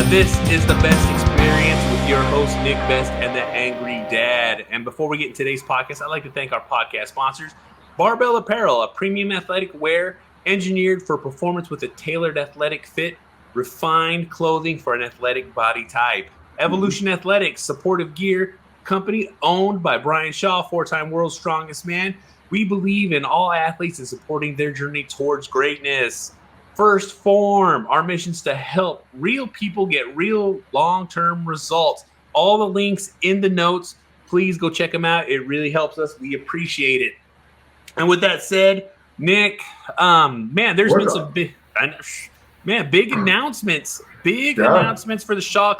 This is the best experience with your host, Nick Best and the Angry Dad. And before we get into today's podcast, I'd like to thank our podcast sponsors, Barbell Apparel, a premium athletic wear engineered for performance with a tailored athletic fit, refined clothing for an athletic body type. Evolution Athletics, supportive gear company owned by Brian Shaw, four-time world's strongest man. We believe in all athletes and supporting their journey towards greatness. First Form, our mission is to help real people get real long-term results. All the links in the notes. Please go check them out. It really helps us. We appreciate it. And with that said, Nick, there's been some big announcements. Announcements for the Shaw.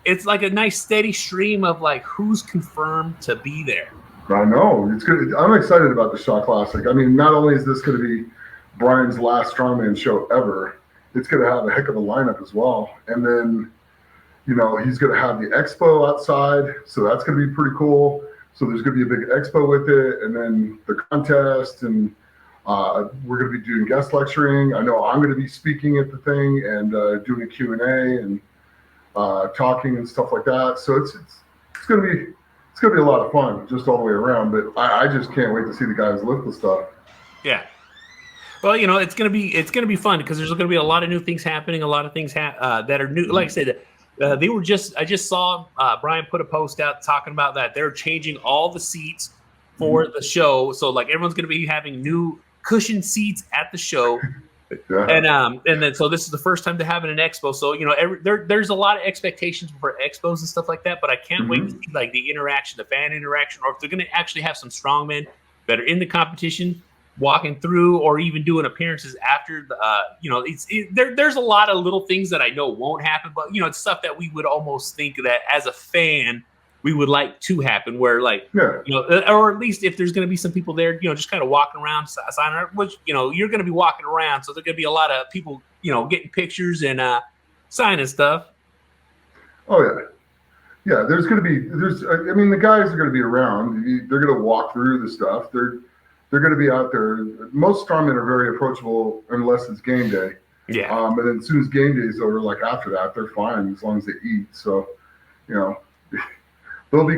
It's like a nice steady stream of like who's confirmed to be there. I know. It's good. I'm excited about the Shaw Classic. I mean, not only is this going to be Brian's last Strongman show ever, it's going to have a heck of a lineup as well. And then, he's going to have the expo outside, so that's going to be pretty cool. So there's going to be a big expo with it, and then the contest, and we're going to be doing guest lecturing. I know I'm going to be speaking at the thing and doing a Q&A and talking and stuff like that. So it's going to be a lot of fun just all the way around. But I just can't wait to see the guys lift the stuff. Yeah. Well, it's gonna be fun because there's gonna be a lot of new things happening, a lot of things that are new. Like I said, I just saw Brian put a post out talking about that they're changing all the seats for the show, so like everyone's gonna be having new cushioned seats at the show. Yeah. And then so this is the first time they're having an expo. So there's a lot of expectations for expos and stuff like that, but I can't wait to see like the interaction, the fan interaction, or if they're gonna actually have some strongmen that are in the competition walking through or even doing appearances after there's a lot of little things that I know won't happen, but it's stuff that we would almost think that as a fan we would like to happen, where or at least if there's going to be some people there, just kind of walking around signing up, which you're going to be walking around, so there's going to be a lot of people getting pictures and signing stuff. Oh yeah, the guys are going to be around. They're going to walk through the stuff. They're going to be out there. Most strongmen are very approachable unless it's game day. Yeah. And then as soon as game day is over, like after that, they're fine as long as they eat. So, there'll be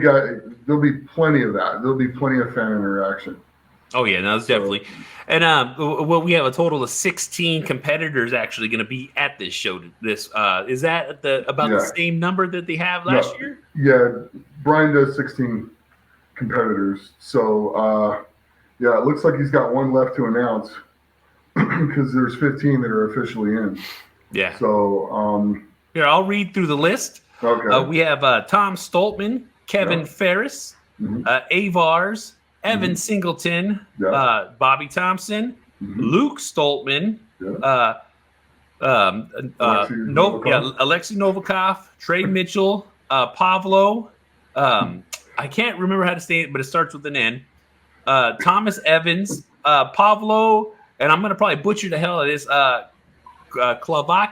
plenty of that. There'll be plenty of fan interaction. Oh yeah, no, it's definitely. And we have a total of 16 competitors actually going to be at this show. Is that the same number that they have last year? Yeah, Brian does 16 competitors. So. Yeah, it looks like he's got one left to announce because there's 15 that are officially in. Yeah. So here, I'll read through the list. Okay. We have Tom Stoltman, Kevin Ferris, Avars, Evan Singleton, Bobby Thompson, Luke Stoltman, Alexei Novikov, Trey Mitchell, Pavlo. I can't remember how to say it, but it starts with an N. Thomas Evans, Pavlo, and I'm going to probably butcher the hell of this, Klavak,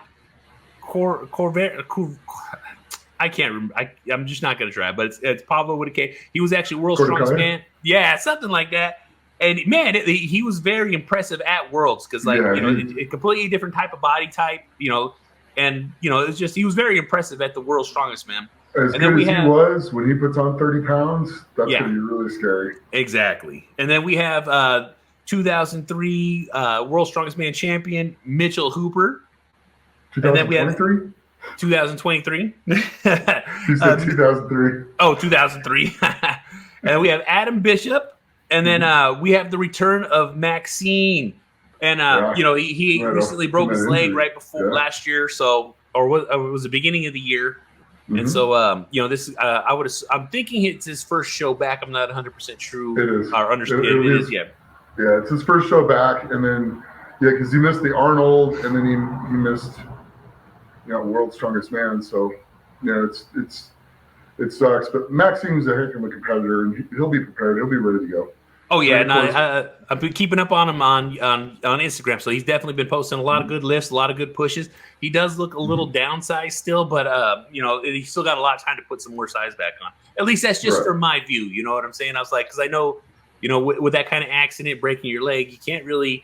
I can't remember. I'm just not going to try, but it's Pavlo with a K. He was actually world's strongest man. Yeah, something like that. And man, he was very impressive at Worlds because a completely different type of body type, it's just, he was very impressive at the world's strongest man. As good as he was when he puts on 30 pounds, that's going to be really scary. Exactly. And then we have 2003 World's Strongest Man champion, Mitchell Hooper. 2023? 2023. You said 2003. Oh, 2003. And then we have Adam Bishop. And then we have the return of Maxine. And, he recently broke his leg right before last year. So, or it was the beginning of the year. And so, this I'm thinking it's his first show back. I'm not 100% true. It is. Or understand it is. Yeah. Yeah, it's his first show back, and then because he missed the Arnold, and then he missed, World's Strongest Man. So, it sucks. But Maxine's a heck of a competitor, and he'll be prepared. He'll be ready to go. Oh yeah, and I've been keeping up on him on Instagram. So he's definitely been posting a lot of good lifts, a lot of good pushes. He does look a little downsized still, but he's still got a lot of time to put some more size back on. At least that's just from my view. You know what I'm saying? I was like, because I know, with that kind of accident, breaking your leg, you can't really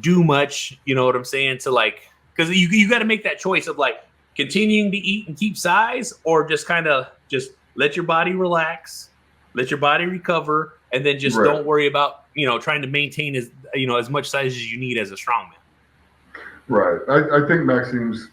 do much. You know what I'm saying? To like, because you got to make that choice of like, continuing to eat and keep size, or just kind of just let your body relax, let your body recover, and then just Right. don't worry about, trying to maintain as much size as you need as a strongman. Right. I think Maxime's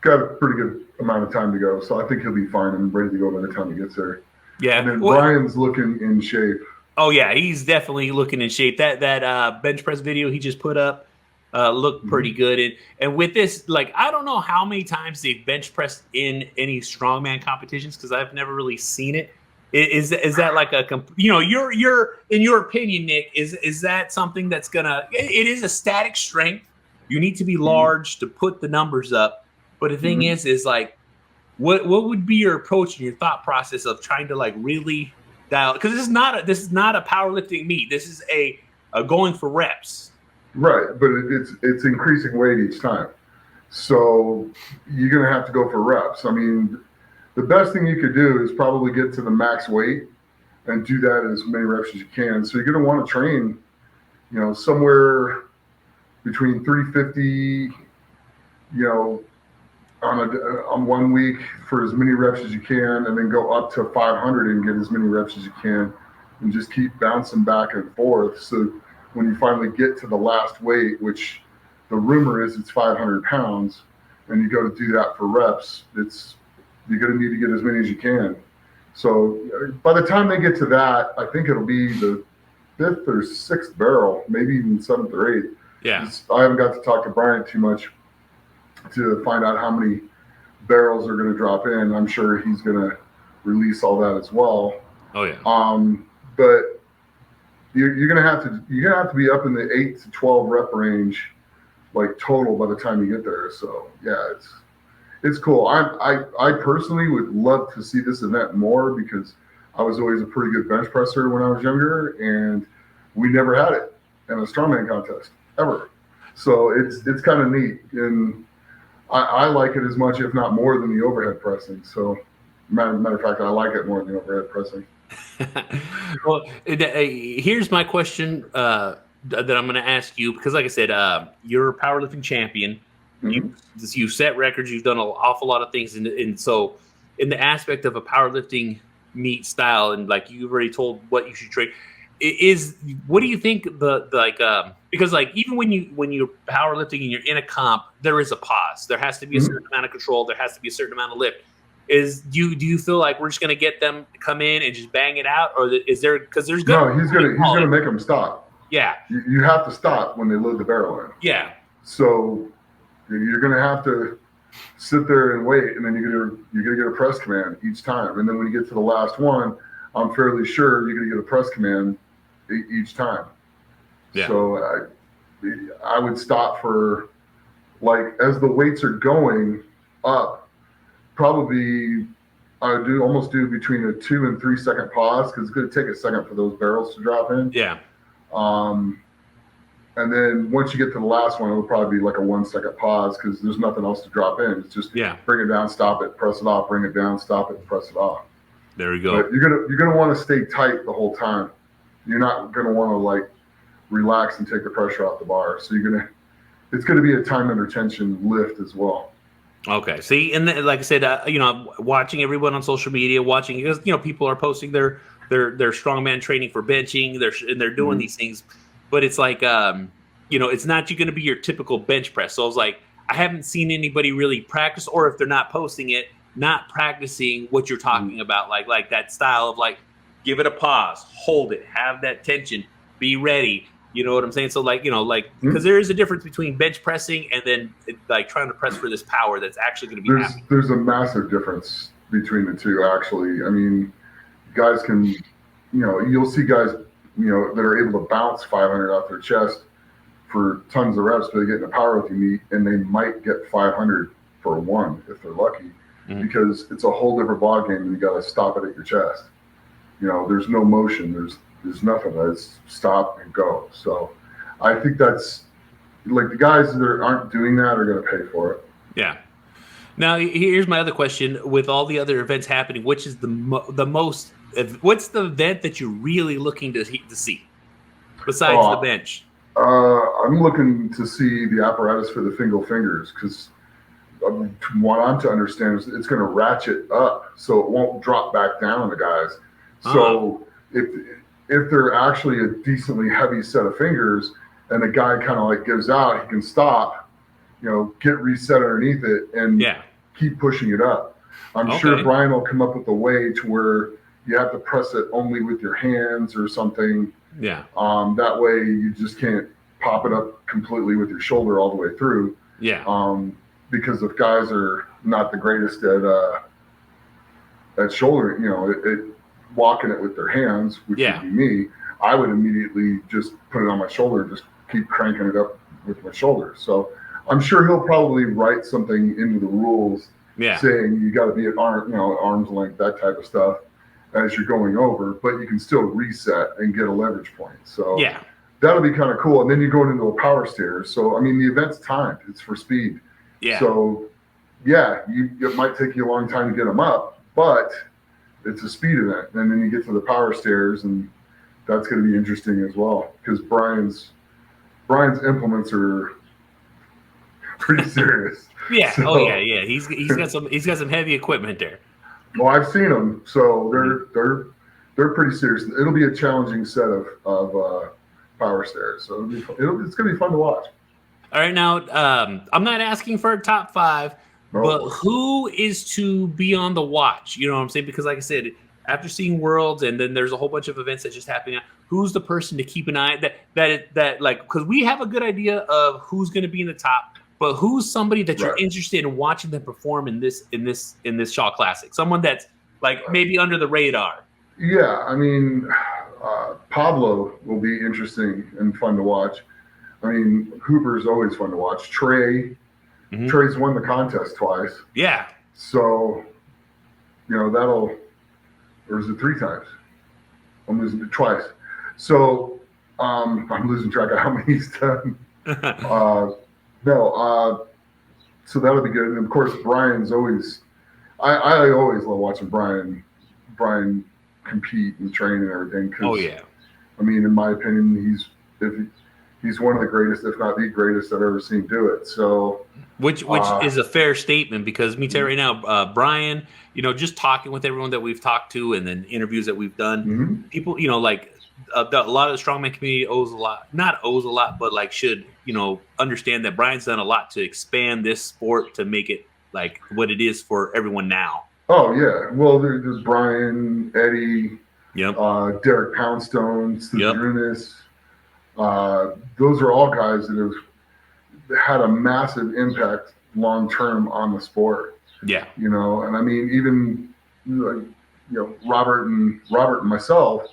got a pretty good amount of time to go, so I think he'll be fine and ready to go by the time he gets there. Yeah. And then Brian's looking in shape. Oh yeah, he's definitely looking in shape. That bench press video he just put up looked pretty good. And with this, like, I don't know how many times they've bench pressed in any strongman competitions, because I've never really seen it. Is that like your in your opinion, Nick, is that something that's gonna? It is a static strength. You need to be large to put the numbers up. But the thing is like, what would be your approach and your thought process of trying to like really dial? Because this is not a powerlifting meet. This is a going for reps. Right, but it's increasing weight each time, so you're gonna have to go for reps. I mean, the best thing you could do is probably get to the max weight and do that as many reps as you can. So you're gonna want to train, somewhere between 350, on 1 week for as many reps as you can, and then go up to 500 and get as many reps as you can, and just keep bouncing back and forth. So when you finally get to the last weight, which the rumor is it's 500 pounds, and you go to do that for reps, you're going to need to get as many as you can. So by the time they get to that, I think it'll be the 5th or 6th barrel, maybe even 7th or 8th. Yeah. I haven't got to talk to Brian too much to find out how many barrels are going to drop in. I'm sure he's going to release all that as well. Oh yeah. But you're going to have to be up in the 8 to 12 rep range, like total, by the time you get there. So yeah, it's cool. I personally would love to see this event more, because I was always a pretty good bench presser when I was younger, and we never had it in a strongman contest ever. So it's kind of neat, and I like it as much, if not more, than the overhead pressing. So matter of fact, I like it more than the overhead pressing. Well, here's my question that I'm going to ask you, because like I said, you're a powerlifting champion. You've set records. You've done an awful lot of things. And so in the aspect of a powerlifting meet style, and like you've already told what you should train, what do you think because like even when you're powerlifting and you're in a comp, there is a pause. There has to be a certain amount of control. There has to be a certain amount of lift. Do you feel like we're just going to get them to come in and just bang it out, or is there, because there's no, he's gonna make them stop. Yeah, you have to stop when they load the barrel in. Yeah, so you're gonna have to sit there and wait, and then you're gonna get a press command each time, and then when you get to the last one, I'm fairly sure you're gonna get a press command each time. Yeah. So I would stop for, like, as the weights are going up, probably I would almost do between a 2 and 3 second pause, because it's going to take a second for those barrels to drop in. Yeah. And then once you get to the last one, it'll probably be like a 1 second pause, because there's nothing else to drop in. It's just bring it down, stop it, press it off, bring it down, stop it, press it off. There we go. But you're gonna want to stay tight the whole time. You're not gonna want to like relax and take the pressure off the bar. So it's gonna be a time under tension lift as well. Okay. See, and like I said, watching everyone on social media, because people are posting their strongman training for benching, they're doing these things, but it's like it's not going to be your typical bench press. So I was like, I haven't seen anybody really practice, or if they're not posting it, not practicing what you're talking about, like that style of like, give it a pause, hold it, have that tension, be ready. You know what I'm saying? So because there is a difference between bench pressing and then like trying to press for this power that's actually going to be happening. There's a massive difference between the two, actually. I mean, guys can, you'll see guys, that are able to bounce 500 off their chest for tons of reps, but they get in a powerlifting meet and they might get 500 for one if they're lucky, because it's a whole different ball game, and you got to stop it at your chest. There's no motion. There's nothing. It's stop and go. So I think that's, like, the guys that aren't doing that are going to pay for it. Yeah. Now, here's my other question. With all the other events happening, which is the most, what's the event that you're really looking to see besides the bench? I'm looking to see the apparatus for the single fingers, because what I'm to understand is it's going to ratchet up, so it won't drop back down on the guys. So if they're actually a decently heavy set of fingers, and the guy kind of like gives out, he can stop, get reset underneath it, and keep pushing it up. I'm sure Brian will come up with a way to where you have to press it only with your hands or something. Yeah. That way you just can't pop it up completely with your shoulder all the way through. Yeah. Because if guys are not the greatest at shoulder, walking it with their hands, which would be me, I would immediately just put it on my shoulder and just keep cranking it up with my shoulder. So I'm sure he'll probably write something into the rules saying you got to be at arm's length, that type of stuff as you're going over, but you can still reset and get a leverage point. So that'll be kind of cool. And then you're going into a power stair. So, I mean, the event's timed. It's for speed. Yeah. So, it might take you a long time to get them up, but it's a speed event. And then you get to the power stairs, and that's going to be interesting as well because Brian's implements are pretty serious. Yeah. So, He's got some heavy equipment there. Well, I've seen them, so they're pretty serious. It'll be a challenging set of power stairs, so it's going to be fun to watch. All right, now I'm not asking for a top 5, but who is to be on the watch? You know what I'm saying? Because like I said, after seeing Worlds, and then there's a whole bunch of events that just happening. Who's the person to keep an eye that like, because we have a good idea of who's going to be in the top. But who's somebody that you're interested in watching them perform in this Shaw Classic? Someone that's like maybe under the radar. Yeah, I mean, Pablo will be interesting and fun to watch. I mean, Hooper's always fun to watch. Trey's won the contest twice. Yeah. So, or is it 3 times? I'm losing it twice. So, I'm losing track of how many he's done. So that'll be good. And of course, Brian's always, I always love watching Brian compete and train and everything. I mean, in my opinion, he's one of the greatest, if not the greatest I've ever seen do it. So, which is a fair statement because me tell you right now, Brian, just talking with everyone that we've talked to and then interviews that we've done, people, like a lot of the strongman community not owes a lot, but like should, understand that Brian's done a lot to expand this sport to make it like what it is for everyone now. Oh yeah. Well, there's Brian, Eddie, Derek Poundstone, Steve those are all guys that have had a massive impact long-term on the sport. Yeah. And I mean, even Robert and myself,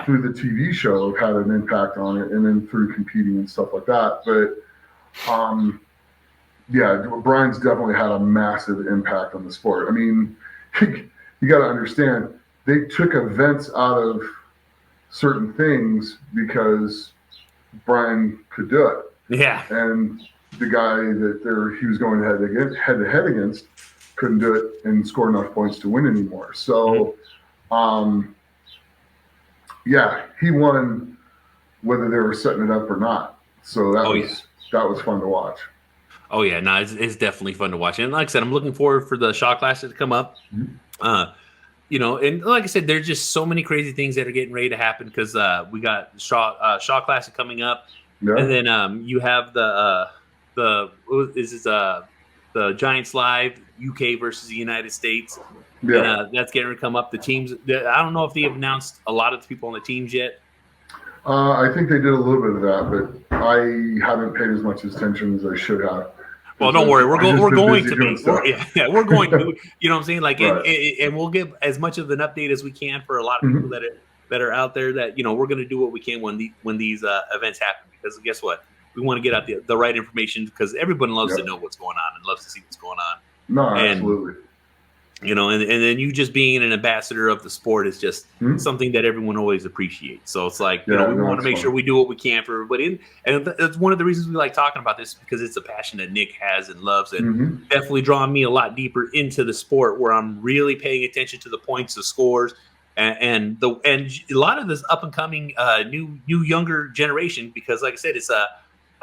through the TV show have had an impact on it, and then through competing and stuff like that. But, Brian's definitely had a massive impact on the sport. I mean, you got to understand, they took events out of certain things because Brian could do it. Yeah. And the guy that he was going head to head against couldn't do it and score enough points to win anymore. So, he won whether they were setting it up or not. So that was fun to watch. Oh yeah, no, it's definitely fun to watch. And like I said, I'm looking forward for the Shaw Classic to come up. And like I said, there's just so many crazy things that are getting ready to happen because we got Shaw Classic coming up, and then you have the Giants Live UK versus the United States. Yeah, and, that's getting to come up. The teams, I don't know if they have announced a lot of the people on the teams yet. I think they did a little bit of that, but I haven't paid as much attention as I should have. Well, don't worry. We're going to be. We're going to. You know what I'm saying? Like, and we'll give as much of an update as we can for a lot of people that are out there. That we're going to do what we can when these events happen. Because guess what? We want to get out the right information because everyone loves to know what's going on and loves to see what's going on. No, absolutely. And then you just being an ambassador of the sport is just something that everyone always appreciates. So it's like, we want to make sure we do what we can for everybody. And that's one of the reasons we like talking about this because it's a passion that Nick has and loves and definitely drawing me a lot deeper into the sport where I'm really paying attention to the points, the scores, and a lot of this up and coming new younger generation because like I said,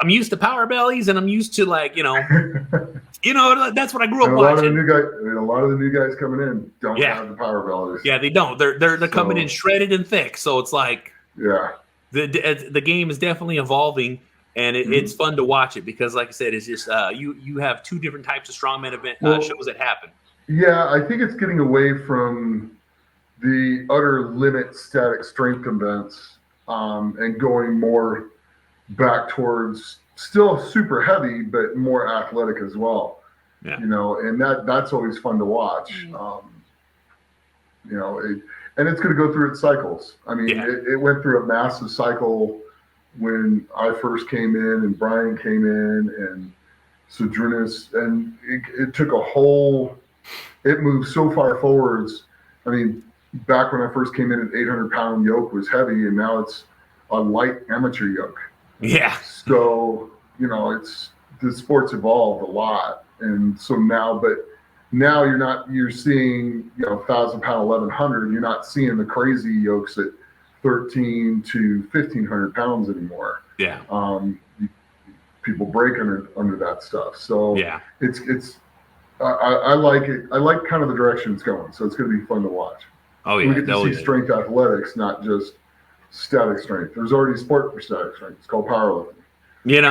I'm used to power bellies, and I'm used to like that's what I grew up and watching. A lot of the new guys coming in don't have the power bellies. Yeah, they don't. They're coming in shredded and thick. So it's like the game is definitely evolving, and it's fun to watch it because, like I said, it's just you have two different types of strongman event shows that happen. Yeah, I think it's getting away from the utter limit static strength events and going more back towards still super heavy, but more athletic as well. Yeah. And that's always fun to watch. And it's going to go through its cycles. I mean, it went through a massive cycle when I first came in and Brian came in and Sudrunas, and it took it moved so far forwards. I mean, back when I first came in, an 800-pound yoke was heavy, and now it's a light amateur yoke. Yeah. So, the sport's evolved a lot. And so now you're seeing, 1,000-pound, 1,100. You're not seeing the crazy yokes at 1,300 to 1,500 pounds anymore. Yeah. People break under that stuff. So it's I like it. I like kind of the direction it's going. So it's going to be fun to watch. Oh yeah. We get to see strength athletics, not just static strength. There's already a sport for static strength. It's called powerlifting. You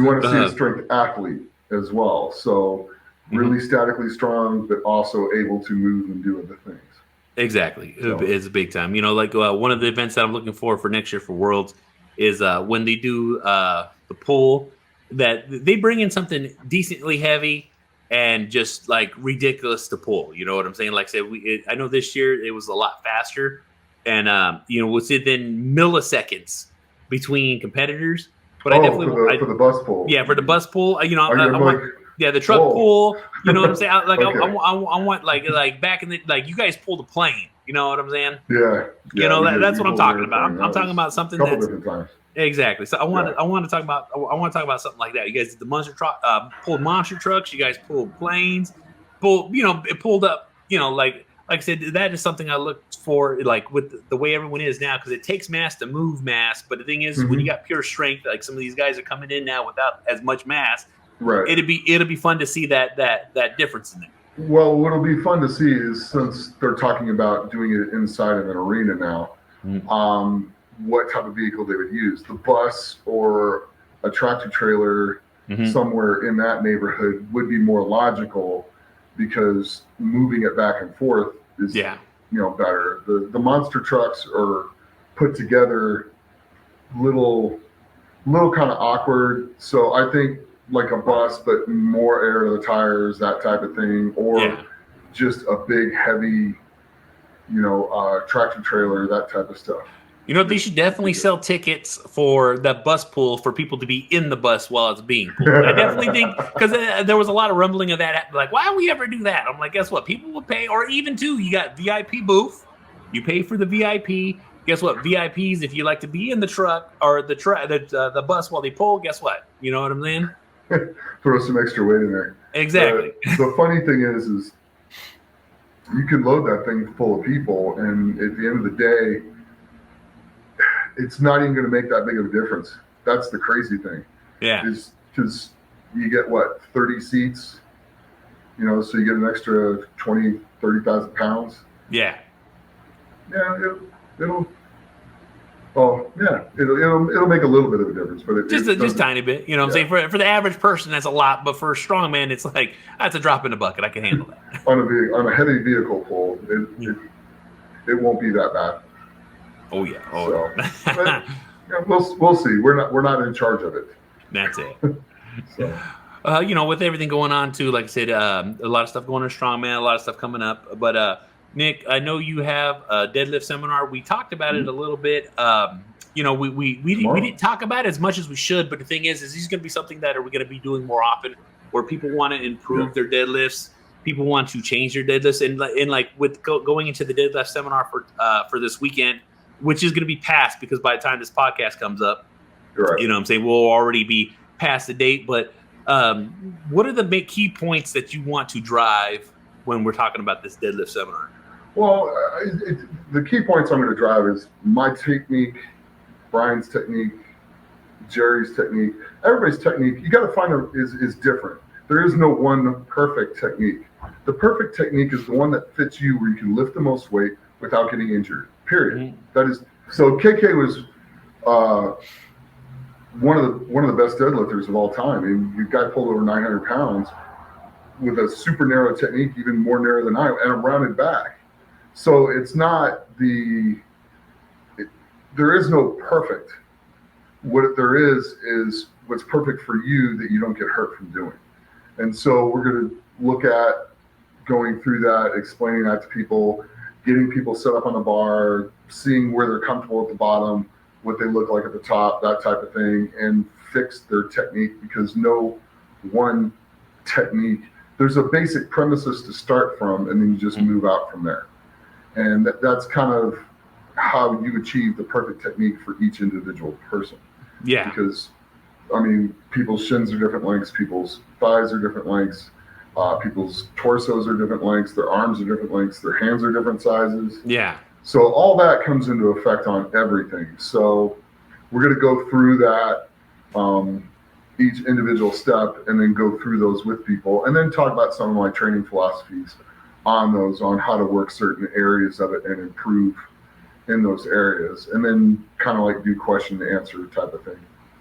want to see a strength athlete as well. So really statically strong, but also able to move and do other things. Exactly. So, it's big time. Like one of the events that I'm looking for next year for Worlds is when they do the pull, that they bring in something decently heavy and just like ridiculous to pull. You know what I'm saying? Like I said, I know this year it was a lot faster, and within milliseconds between competitors. But I definitely for the bus pull. Yeah, for the bus pull. I want the truck pull. You know what I'm saying? Okay. I want like back in the you guys pulled a plane. You know what I'm saying? Yeah. That's what I'm talking about. I'm talking about something that's different times. Exactly. So I want to talk about something like that. You guys did the monster truck, pulled monster trucks. You guys pulled planes. It pulled up. Like I said, that is something I look for, like with the way everyone is now, because it takes mass to move mass. But the thing is, when you got pure strength, like some of these guys are coming in now without as much mass. Right. It'll be fun to see that difference in there. Well, what'll be fun to see is, since they're talking about doing it inside of an arena now, what type of vehicle they would use. The bus or a tractor trailer somewhere in that neighborhood would be more logical, because moving it back and forth is better. The monster trucks are put together little kind of awkward. So I think like a bus, but more air to the tires, that type of thing, or just a big heavy, tractor trailer, that type of stuff. They should definitely sell tickets for the bus pull for people to be in the bus while it's being pulled. I definitely think, because there was a lot of rumbling of that. Like, why would we ever do that? I'm like, guess what? People will pay, or even too, you got VIP booth. You pay for the VIP. Guess what? VIPs, if you like to be in the truck or the bus while they pull, guess what? You know what I'm saying? Throw some extra weight in there. Exactly. The funny thing is you can load that thing full of people, and at the end of the day, it's not even going to make that big of a difference. That's the crazy thing. Yeah. Is because you get 30 seats, so you get an extra 20, 30,000 pounds. Yeah. Yeah, it'll make a little bit of a difference, but just tiny bit. You know what I'm saying? For the average person, that's a lot, but for a strongman, it's like, that's a drop in the bucket. I can handle that. on a heavy vehicle pull, it won't be that bad. Oh yeah. But, we'll see. We're not in charge of it. That's it. So. With everything going on too, like I said, a lot of stuff going on strongman, a lot of stuff coming up. But Nick, I know you have a deadlift seminar. We talked about it a little bit. We didn't talk about it as much as we should. But the thing is this going to be something that we're going to be doing more often, where people want to improve their deadlifts. People want to change their deadlifts, and like with going into the deadlift seminar for this weekend, which is going to be past, because by the time this podcast comes up, right. You know what I'm saying, we'll already be past the date. But what are the big key points that you want to drive when we're talking about this deadlift seminar? Well, the key points I'm going to drive is my technique, Brian's technique, Jerry's technique. Everybody's technique, you got to find is different. There is no one perfect technique. The perfect technique is the one that fits you, where you can lift the most weight without getting injured. Period. Mm-hmm. That is so. KK was one of the best deadlifters of all time. And you guy pulled over 900 pounds with a super narrow technique, even more narrow than I, and a rounded back. So it's not there is no perfect. What there is what's perfect for you that you don't get hurt from doing. And so we're going to look at going through that, explaining that to people, getting people set up on the bar, seeing where they're comfortable at the bottom, what they look like at the top, that type of thing, and fix their technique, because no one technique, there's a basic premises to start from, and then you just move out from there. And that's kind of how you achieve the perfect technique for each individual person. Yeah. Because, I mean, people's shins are different lengths, people's thighs are different lengths, people's torsos are different lengths, their arms are different lengths, their hands are different sizes. Yeah. So all that comes into effect on everything. So we're going to go through that, each individual step, and then go through those with people, and then talk about some of my training philosophies on those, on how to work certain areas of it and improve in those areas, and then kind of like do question and answer type of thing.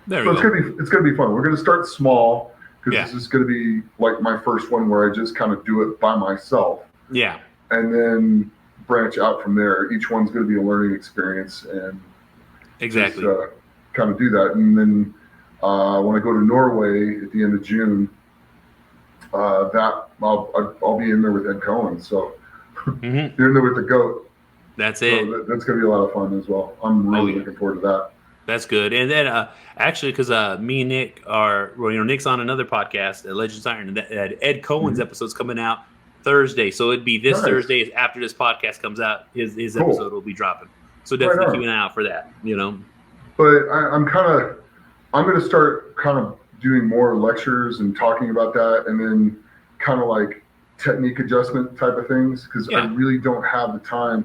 So it's gonna be fun. We're gonna start small, because this is gonna be like my first one where I just kind of do it by myself. Yeah. And then branch out from there. Each one's gonna be a learning experience, and exactly just, kind of do that. And then when I go to Norway at the end of June, that I'll be in there with Ed Cohen. So you're in there with the GOAT. That's it. So that's going to be a lot of fun as well. I'm really looking forward to that. That's good. And then actually, because me and Nick are, well, Nick's on another podcast, Legends Iron, and Ed Cohen's episode's coming out Thursday. So it'd be this Thursday after this podcast comes out. His episode will be dropping. So definitely keep an eye out for that. But I'm going to start kind of doing more lectures and talking about that, and then kind of like technique adjustment type of things, because I really don't have the time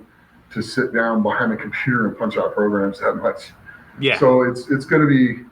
to sit down behind a computer and punch out programs that much. Yeah. So it's going to be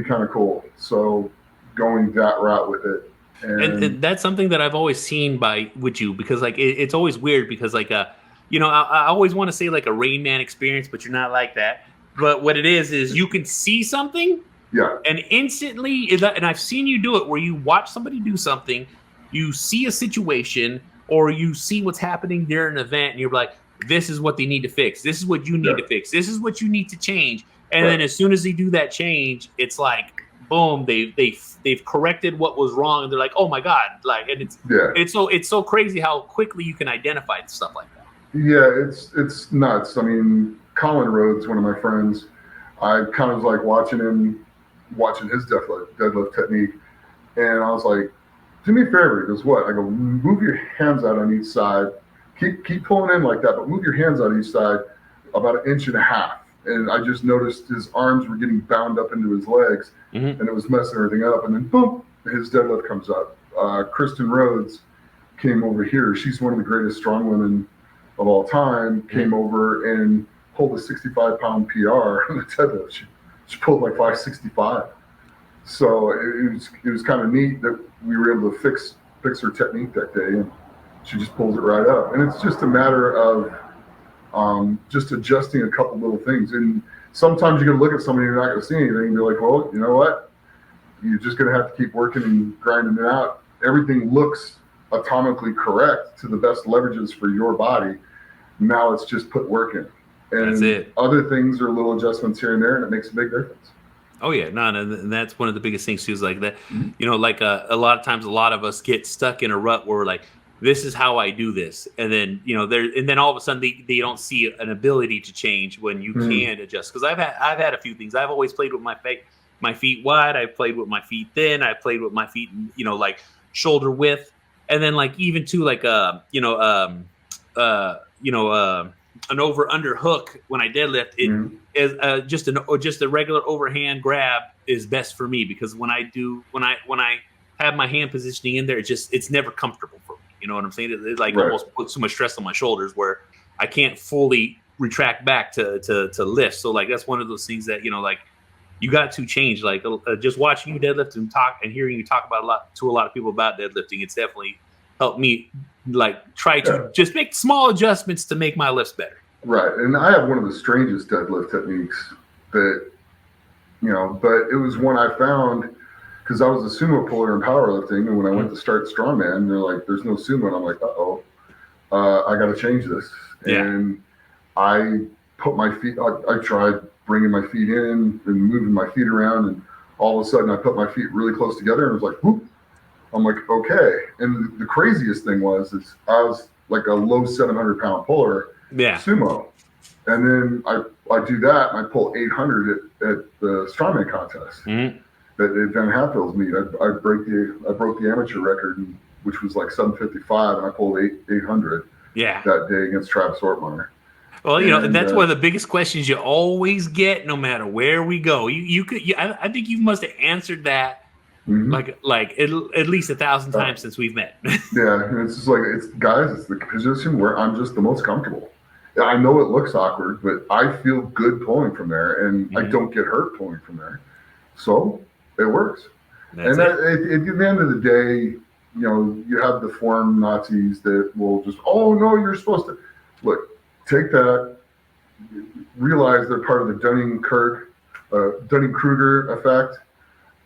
kind of cool. So going that route with it. And that's something that I've always seen with you, because like it's always weird, because like I always want to say like a Rain Man experience, but you're not like that. But what it is you can see something, and instantly, and I've seen you do it, where you watch somebody do something, you see a situation, or you see what's happening during an event, and you're like, this is what they need to fix. This is what you need to fix. This is what you need to change. And then as soon as they do that change, it's like, boom, they've corrected what was wrong, and they're like, oh my God, like, and it's so crazy how quickly you can identify stuff like that. Yeah, it's nuts. I mean, Colin Rhodes, one of my friends, I kind of was like watching his deadlift technique, and I was like, do me a favor. He goes, what? I go, move your hands out on each side. Keep pulling in like that, but move your hands on each side about 1.5 inches. And I just noticed his arms were getting bound up into his legs, and it was messing everything up. And then boom, his deadlift comes up. Kristen Rhodes came over here. She's one of the greatest strong women of all time. Came over and pulled a 65-pound PR on the deadlift. She pulled like 565. So it was kind of neat that we were able to fix her technique that day, and she just pulls it right up. And it's just a matter of just adjusting a couple little things. And sometimes you're going to look at somebody and you're not going to see anything and be like, well, you know what? You're just going to have to keep working and grinding it out. Everything looks atomically correct to the best leverages for your body. Now it's just put work in. And that's it. Other things are little adjustments here and there, and it makes a big difference. Oh yeah, no, and that's one of the biggest things too, is like that. Like a lot of times, a lot of us get stuck in a rut where we're like, this is how I do this, and then and then all of a sudden they don't see an ability to change when you can adjust. Because I've had a few things. I've always played with my feet wide. I've played with my feet thin. I've played with my feet like shoulder width, and then like even to like an over under hook when I deadlift, it is just a regular overhand grab is best for me, because when I have my hand positioning in there, it's never comfortable for me. You know what I'm saying? It like almost puts so much stress on my shoulders where I can't fully retract back to lift. So like that's one of those things that you got to change. Like just watching you deadlift and talk and hearing you talk about a lot of people about deadlifting, it's definitely helped me like try to just make small adjustments to make my lifts better. Right. And I have one of the strangest deadlift techniques that, but it was one I found because I was a sumo puller in powerlifting. And when I went to start Strongman, they're like, there's no sumo. And I'm like, I got to change this. Yeah. And I put my feet, I tried bringing my feet in and moving my feet around. And all of a sudden I put my feet really close together and it was like, whoop. I'm like, okay. And the craziest thing is I was like a low 700-pound puller. Yeah. Sumo. And then I do that and I pull 800 at the Strongman contest at Van Hatfield's meet. I broke the amateur record, which was like 755, and I pulled 800 that day against Travis Ortmeyer. Well, and that's one of the biggest questions you always get no matter where we go. I think you must have answered that like at least 1,000 times since we've met. Yeah, and it's just like it's the position where I'm just the most comfortable. I know it looks awkward, but I feel good pulling from there, and I don't get hurt pulling from there. So it works. At the end of the day, you have the form Nazis that will just, oh, no, you're supposed to. Look, take that, realize they're part of the Dunning-Kruger effect,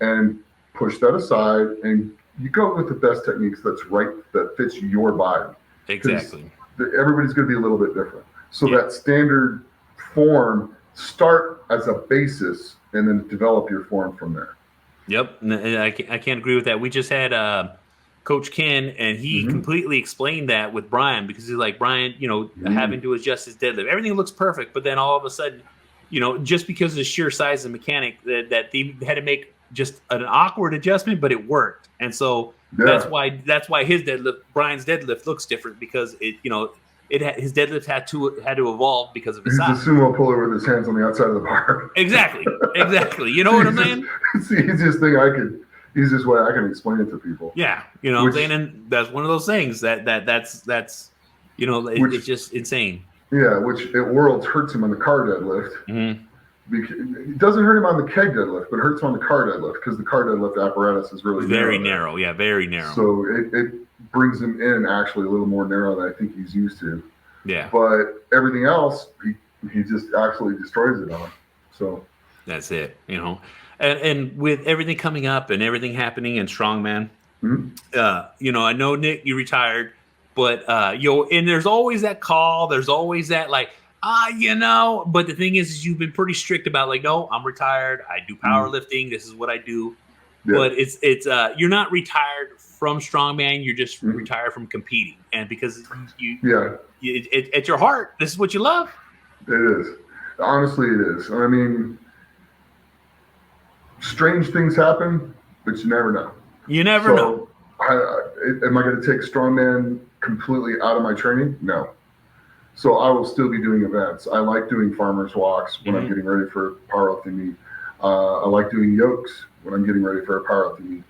and push that aside, and you go with the best techniques that fits your body. Exactly. Everybody's going to be a little bit different. So that standard form, start as a basis and then develop your form from there. Yep. And I can't agree with that. We just had Coach Ken, and he completely explained that with Brian, because he's like, Brian, having to adjust his deadlift. Everything looks perfect, but then all of a sudden, just because of the sheer size of mechanic, that they had to make just an awkward adjustment, but it worked. And so that's why his deadlift, Brian's deadlift, looks different, because his deadlift had to evolve because of his size. He's a sumo puller with his hands on the outside of the bar. Exactly. You know what I'm saying? It's the easiest way I can explain it to people. Yeah, what I'm saying, and that's one of those things that's it's just insane. Yeah, which at Worlds hurts him on the car deadlift. It doesn't hurt him on the keg deadlift, but it hurts him on the car deadlift because the car deadlift apparatus is really very narrow. Yeah, very narrow. So it brings him in actually a little more narrow than I think he's used to. Yeah. But everything else, he just absolutely destroys it on. So that's it. And with everything coming up and everything happening in Strongman, I know, Nick, you retired, but and there's always that call. There's always that but the thing is you've been pretty strict about like, no, I'm retired. I do powerlifting. This is what I do. Yeah. But it's you're not retired from Strongman. You're just retired from competing. And because at your heart, this is what you love. It is. Honestly, it is. I mean, strange things happen, but you never know. You never know. Am I going to take Strongman completely out of my training? No. So I will still be doing events. I like doing farmers walks when I'm getting ready for a powerlifting meet. I like doing yokes when I'm getting ready for a powerlifting meet.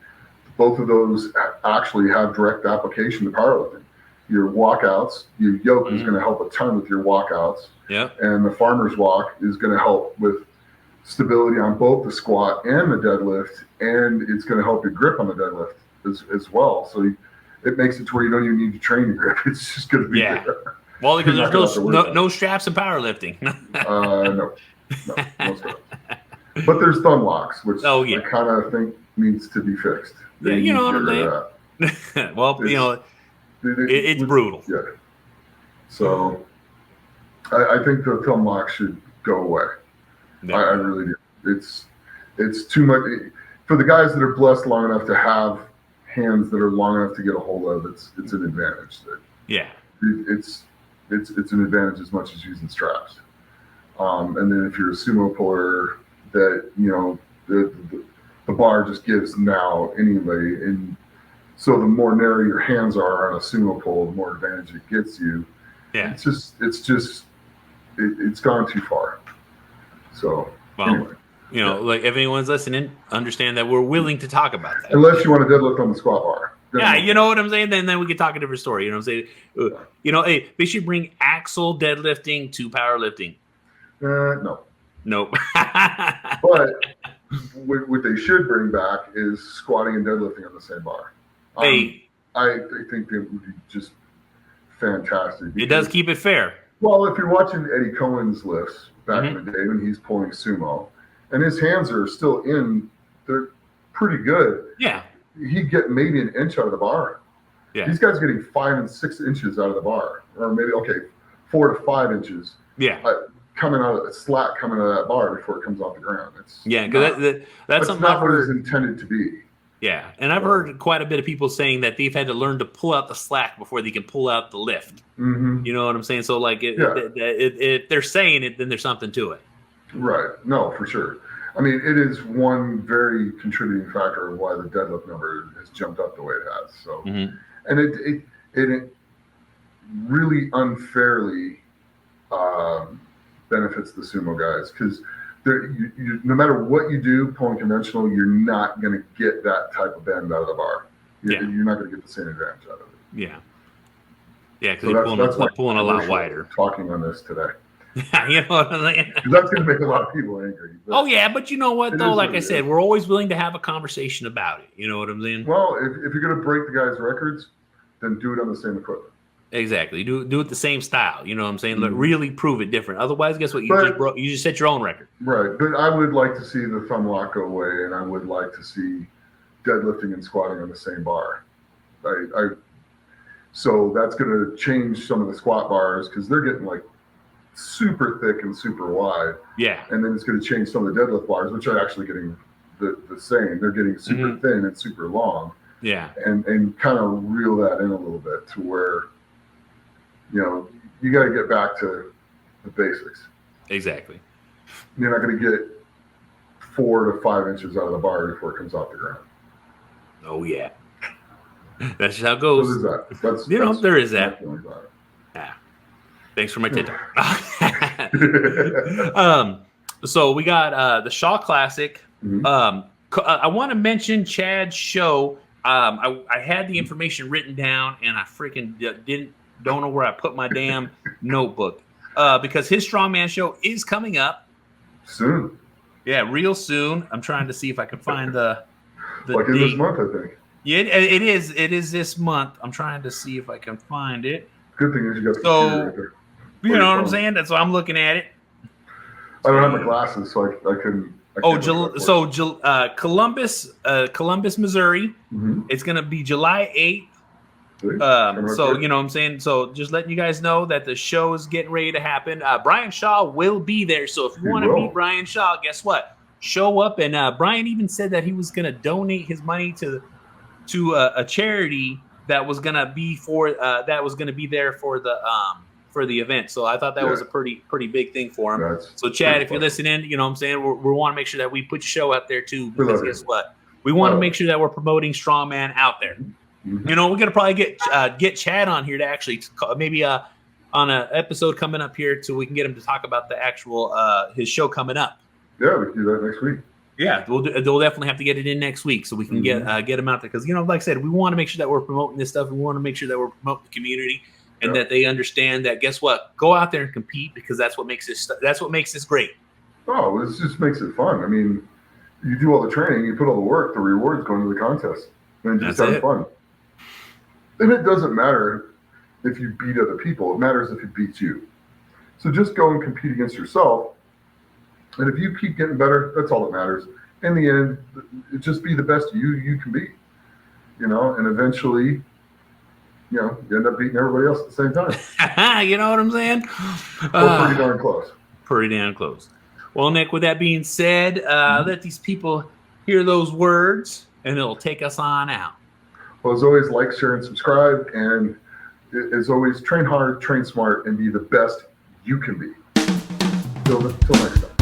Both of those actually have direct application to powerlifting. Your walkouts, your yoke is going to help a ton with your walkouts. Yeah. And the farmer's walk is going to help with stability on both the squat and the deadlift, and it's going to help your grip on the deadlift as well. So it makes it to where you don't even need to train your grip. It's just going to be there. Well, because there's no straps in powerlifting. No straps. But there's thumb locks, which I kind of think needs to be fixed. Yeah, you know what I'm saying? Well, it's brutal. Yeah. So I think the thumb lock should go away. I really do. It's too much. For the guys that are blessed long enough to have hands that are long enough to get a hold of, it's an advantage. It's an advantage as much as using straps. And then if you're a sumo puller, that the bar just gives now anyway, and so the more narrow your hands are on a sumo pull, the more advantage it gets you. Yeah, it's gone too far. So anyway. Like if anyone's listening, understand that we're willing to talk about that. Unless you want to deadlift on the squat bar. Yeah, you know what I'm saying? Then we can talk a different story. You know what I'm saying? Hey, they should bring axle deadlifting to powerlifting. No. Nope. But what they should bring back is squatting and deadlifting on the same bar. I think it would be just fantastic. It does keep it fair. Well, if you're watching Eddie Cohen's lifts back in the day when he's pulling sumo, and his hands are still in, they're pretty good. Yeah. He'd get maybe an inch out of the bar. Yeah. These guys are getting 5 and 6 inches out of the bar, or maybe 4 to 5 inches. Yeah. Coming out of the slack coming out of that bar before it comes off the ground. Because that's something not I've what heard. it's intended to be. Yeah, and I've heard quite a bit of people saying that they've had to learn to pull out the slack before they can pull out the lift. Mm-hmm. You know what I'm saying? So, like, if they're saying it, then there's something to it. Right. No, for sure. I mean, it is one very contributing factor of why the deadlift number has jumped up the way it has. So, and it really unfairly benefits the sumo guys because no matter what you do, pulling conventional, you're not going to get that type of bend out of the bar. You're not going to get the same advantage out of it. Yeah. Yeah, because you're pulling a lot wider. Talking on this today. You know what I'm saying? That's going to make a lot of people angry. Oh, yeah, but you know what, though? Like I said, we're always willing to have a conversation about it. You know what I'm saying? Well, if you're going to break the guy's records, then do it on the same equipment. Exactly. Do it the same style. You know what I'm saying? Really prove it different. Otherwise, guess what? You just set your own record. Right. But I would like to see the thumb lock go away, and I would like to see deadlifting and squatting on the same bar. So that's going to change some of the squat bars because they're getting like super thick and super wide. Yeah. And then it's going to change some of the deadlift bars, which are actually getting the same. They're getting super thin and super long. Yeah. And kind of reel that in a little bit to where, you got to get back to the basics. Exactly. You're not going to get 4 to 5 inches out of the bar before it comes off the ground. Oh, yeah. That's just how it goes. So there's that. There is that. Yeah. Thanks for my tip. So we got the Shaw Classic. I want to mention Chad's show. I had the information written down, and I freaking don't know where I put my damn notebook because his Strongman show is coming up soon. Yeah, real soon. I'm trying to see if I can find the like date. In this month, I think. Yeah, it is. It is this month. I'm trying to see if I can find it. Good thing is you got the computer right there. You know what I'm saying? That's why I'm looking at it. I don't have my glasses, so I couldn't. Columbus, Missouri. It's going to be July 8th. So, you know what I'm saying? So just letting you guys know that the show is getting ready to happen. Brian Shaw will be there. So if you want to meet Brian Shaw, guess what? Show up. And Brian even said that he was going to donate his money to a charity that was going to be there for the event. So I thought that was a pretty big thing for him. So Chad, if you're listening, you know what I'm saying? We want to make sure that we put your show out there too, because guess what? We want to make sure that we're promoting Strongman out there. We're gonna probably get Chad on here to actually maybe on an episode coming up here, so we can get him to talk about the actual his show coming up. Yeah, we can do that next week. Yeah, we'll definitely have to get it in next week so we can get him out there, because like I said, we want to make sure that we're promoting this stuff. We want to make sure that we're promoting the community and that they understand that. Guess what? Go out there and compete, because that's what makes this great. Oh, it just makes it fun. I mean, you do all the training, you put all the work, the rewards go into the contest, and just have fun. And it doesn't matter if you beat other people. It matters if it beats you. So just go and compete against yourself. And if you keep getting better, that's all that matters. In the end, just be the best you can be. And eventually, you end up beating everybody else at the same time. You know what I'm saying? Pretty darn close. Pretty damn close. Well, Nick, with that being said, let these people hear those words, and it'll take us on out. Well, as always, like, share, and subscribe. And as always, train hard, train smart, and be the best you can be. Till next time.